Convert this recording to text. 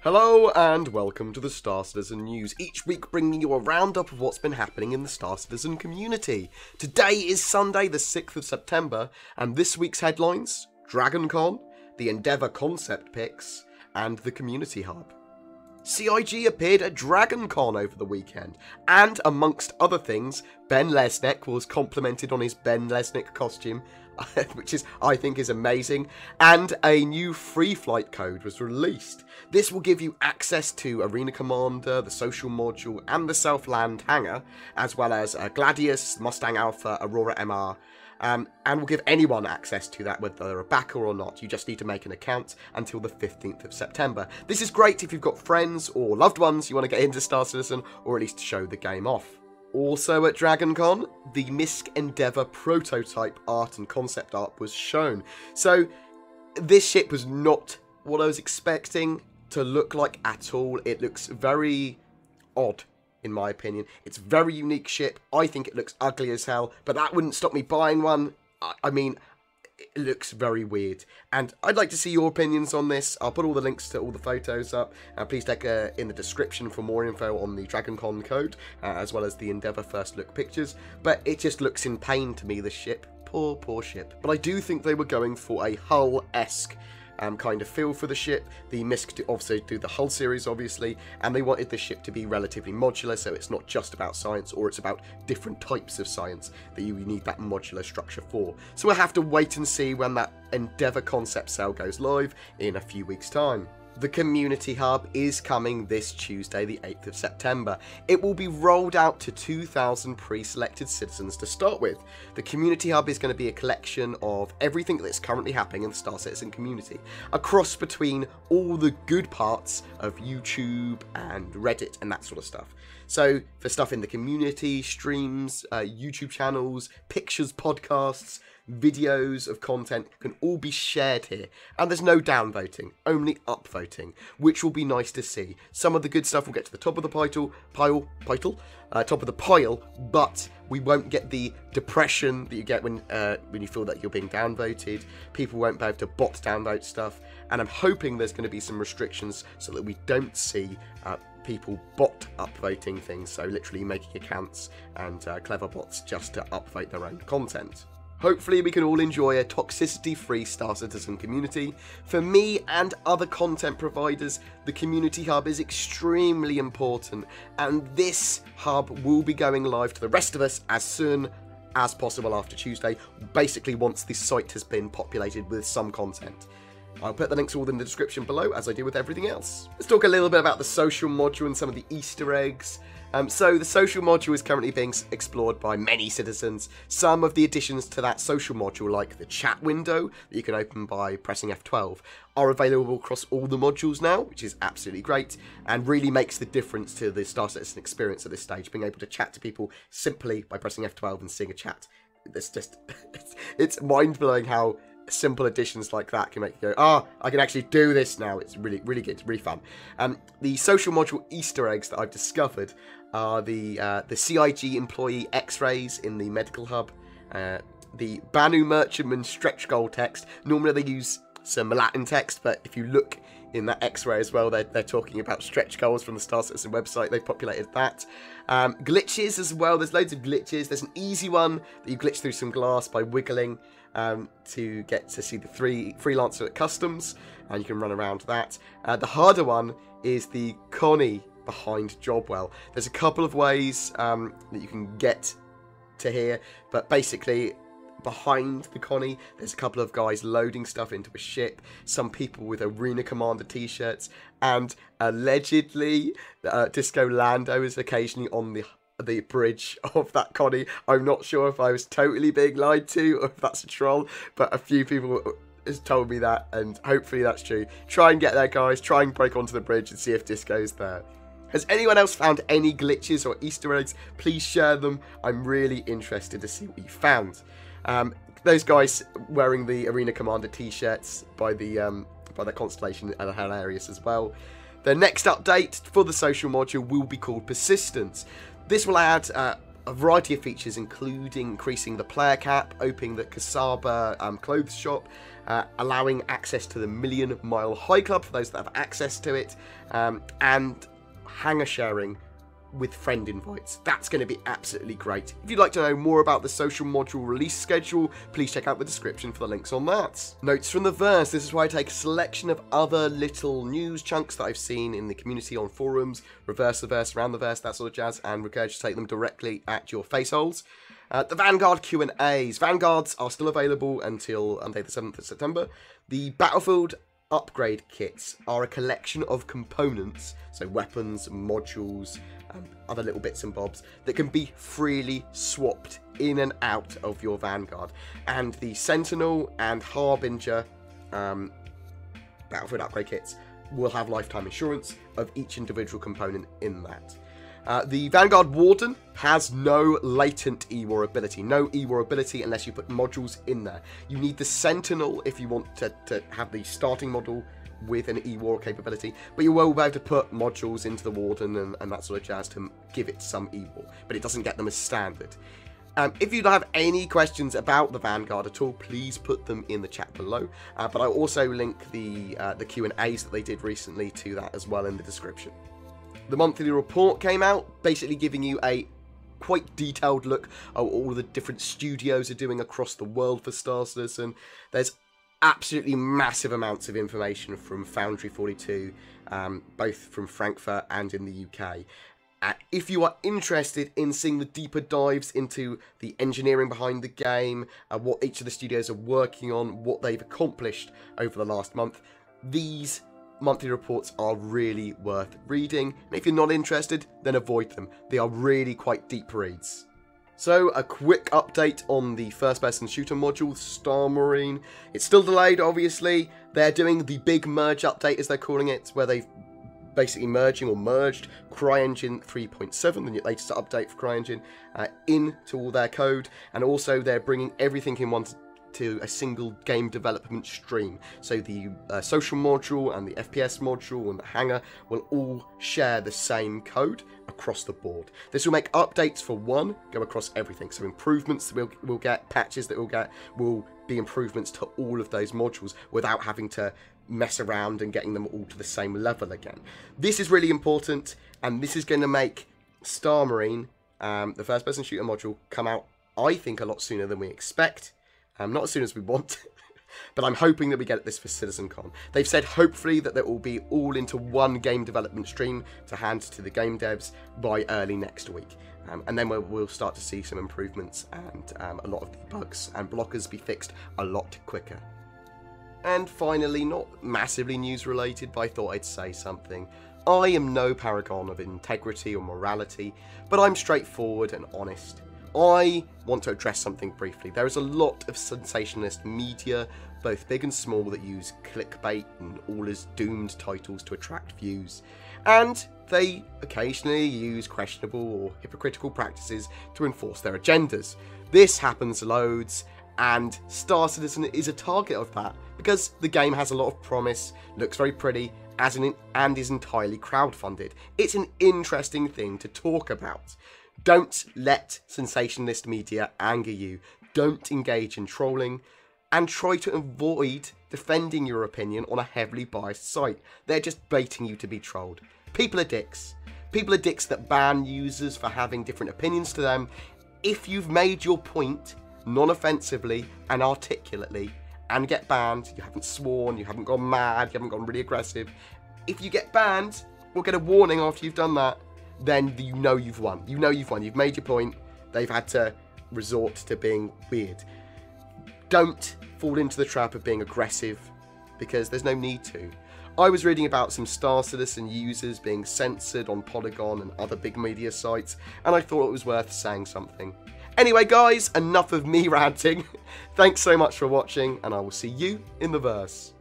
Hello and welcome to the Star Citizen News, each week bringing you a roundup of what's been happening in the Star Citizen community. Today is Sunday the 6th of September, and this week's headlines: DragonCon, the Endeavour Concept Pics, and the Community Hub. CIG appeared at DragonCon over the weekend, and amongst other things, Ben Lesnick was complimented on his Ben Lesnick costume, which I think is amazing, and a new free flight code was released. This will give you access to Arena Commander, the social module, and the self-land hangar, as well as Gladius, Mustang Alpha, Aurora MR, and will give anyone access to that, whether they're a backer or not. You just need to make an account until the 15th of September. This is great if you've got friends or loved ones you want to get into Star Citizen, or at least show the game off. Also at DragonCon, the MISC Endeavour prototype art and concept art was shown. So this ship was not what I was expecting to look like at all. It looks very odd, in my opinion. It's a very unique ship. I think it looks ugly as hell, but that wouldn't stop me buying one. I mean, it looks very weird, and I'd like to see your opinions on this. I'll put all the links to all the photos up. Please check in the description for more info on the DragonCon code, as well as the Endeavour first look pictures. But it just looks in pain to me, this ship. Poor ship. But I do think they were going for a Hull-esque kind of feel for the ship. The MISC obviously do the Hull series, obviously, and they wanted the ship to be relatively modular, so it's not just about science, or it's about different types of science that you need that modular structure for. So we'll have to wait and see when that Endeavour concept sale goes live in a few weeks' time. The Community Hub is coming this Tuesday, the 8th of September. It will be rolled out to 2,000 pre-selected citizens to start with. The Community Hub is going to be a collection of everything that's currently happening in the Star Citizen community, a cross between all the good parts of YouTube and Reddit and that sort of stuff. So for stuff in the community, streams, YouTube channels, pictures, podcasts, videos of content can all be shared here, and there's no downvoting, only upvoting, which will be nice to see. Some of the good stuff will get to the top of the top of the pile, but we won't get the depression that you get when you feel that you're being downvoted. People won't be able to bot downvote stuff, and I'm hoping there's going to be some restrictions so that we don't see people bot upvoting things, so literally making accounts and clever bots just to upvote their own content. Hopefully we can all enjoy a toxicity-free Star Citizen community. For me and other content providers, the Community Hub is extremely important, and this hub will be going live to the rest of us as soon as possible after Tuesday, basically once the site has been populated with some content. I'll put the links all in the description below, as I do with everything else. Let's talk a little bit about the social module and some of the Easter eggs. So the social module is currently being explored by many citizens. Some of the additions to that social module, like the chat window that you can open by pressing F12, are available across all the modules now, which is absolutely great, and really makes the difference to the Star Citizen experience at this stage, being able to chat to people simply by pressing F12 and seeing a chat. It's just, it's mind-blowing how simple additions like that can make you go, I can actually do this now. It's really good, it's really fun. The social module Easter eggs that I've discovered are the CIG employee X-rays in the medical hub, the Banu Merchantman stretch goal text. Normally they use some Latin text, but if you look in that X-ray as well, they're talking about stretch goals from the Star Citizen website. They've populated that. Glitches as well. There's loads of glitches. There's an easy one that you glitch through some glass by wiggling to get to see the freelancer at customs, and you can run around that. The harder one is the Connie behind Jobwell. There's a couple of ways that you can get to here, but basically behind the Connie there's a couple of guys loading stuff into a ship, some people with Arena Commander t-shirts, and allegedly Disco Lando is occasionally on the bridge of that Connie. I'm not sure if I was totally being lied to or if that's a troll, but a few people has told me that, and hopefully that's true. Try and get there, guys. Try and break onto the bridge and see if Disco's there. Has anyone else found any glitches or Easter eggs? Please share them. I'm really interested to see what you found. Those guys wearing the Arena Commander t-shirts by the Constellation are hilarious as well. The next update for the social module will be called Persistence. This will add a variety of features, including increasing the player cap, opening the Kasaba clothes shop, allowing access to the Million Mile High Club for those that have access to it, and hangar sharing with friend invites. That's going to be absolutely great. If you'd like to know more about the social module release schedule, please check out the description for the links on that. Notes from the verse. This is where I take a selection of other little news chunks that I've seen in the community on forums, reverse the verse, around the verse, that sort of jazz, and regurgitate them directly at your face holes. The Vanguard Q&As. Vanguards are still available until the 7th of September. The Battlefield upgrade kits are a collection of components, so weapons, modules, other little bits and bobs, that can be freely swapped in and out of your Vanguard. And the Sentinel and Harbinger Battlefield upgrade kits will have lifetime insurance of each individual component in that. The Vanguard Warden has no latent E-War ability. No E-War ability unless you put modules in there. You need the Sentinel if you want to have the starting model with an E-War capability, but you will be able to put modules into the Warden and that sort of jazz to give it some E-War, but it doesn't get them as standard. If you have any questions about the Vanguard at all, please put them in the chat below, but I'll also link the Q&As that they did recently to that as well in the description. The monthly report came out, basically giving you a quite detailed look at what all the different studios are doing across the world for Star Citizen. There's absolutely massive amounts of information from Foundry 42, both from Frankfurt and in the UK. If you are interested in seeing the deeper dives into the engineering behind the game, what each of the studios are working on, what they've accomplished over the last month, these monthly reports are really worth reading. And if you're not interested, then avoid them. They are really quite deep reads. So, a quick update on the first-person shooter module, Star Marine. It's still delayed, obviously. They're doing the big merge update, as they're calling it, where they've basically merged CryEngine 3.7, the latest update for CryEngine, into all their code. And also, they're bringing everything in one to a single game development stream. So the social module and the FPS module and the hangar will all share the same code across the board. This will make updates for one go across everything. So improvements that we'll get, patches that we'll get, will be improvements to all of those modules without having to mess around and getting them all to the same level again. This is really important, and this is going to make Star Marine, the first person shooter module, come out, I think, a lot sooner than we expect. Not as soon as we want, but I'm hoping that we get this for CitizenCon. They've said hopefully that they will be all into one game development stream to hand to the game devs by early next week. And then we'll start to see some improvements and a lot of the bugs and blockers be fixed a lot quicker. And finally, not massively news related, but I thought I'd say something. I am no paragon of integrity or morality, but I'm straightforward and honest. I want to address something briefly. There is a lot of sensationalist media, both big and small, that use clickbait and all is doomed titles to attract views. And they occasionally use questionable or hypocritical practices to enforce their agendas. This happens loads, and Star Citizen is a target of that, because the game has a lot of promise, looks very pretty, and is entirely crowdfunded. It's an interesting thing to talk about. Don't let sensationalist media anger you. Don't engage in trolling. And try to avoid defending your opinion on a heavily biased site. They're just baiting you to be trolled. People are dicks. People are dicks that ban users for having different opinions to them. If you've made your point non-offensively and articulately and get banned, you haven't sworn, you haven't gone mad, you haven't gone really aggressive. If you get banned or get a warning after you've done that, then you know you've won. You know you've won. You've made your point. They've had to resort to being weird. Don't fall into the trap of being aggressive, because there's no need to. I was reading about some Star Citizen users being censored on Polygon and other big media sites, and I thought it was worth saying something. Anyway, guys, enough of me ranting. Thanks so much for watching, and I will see you in the verse.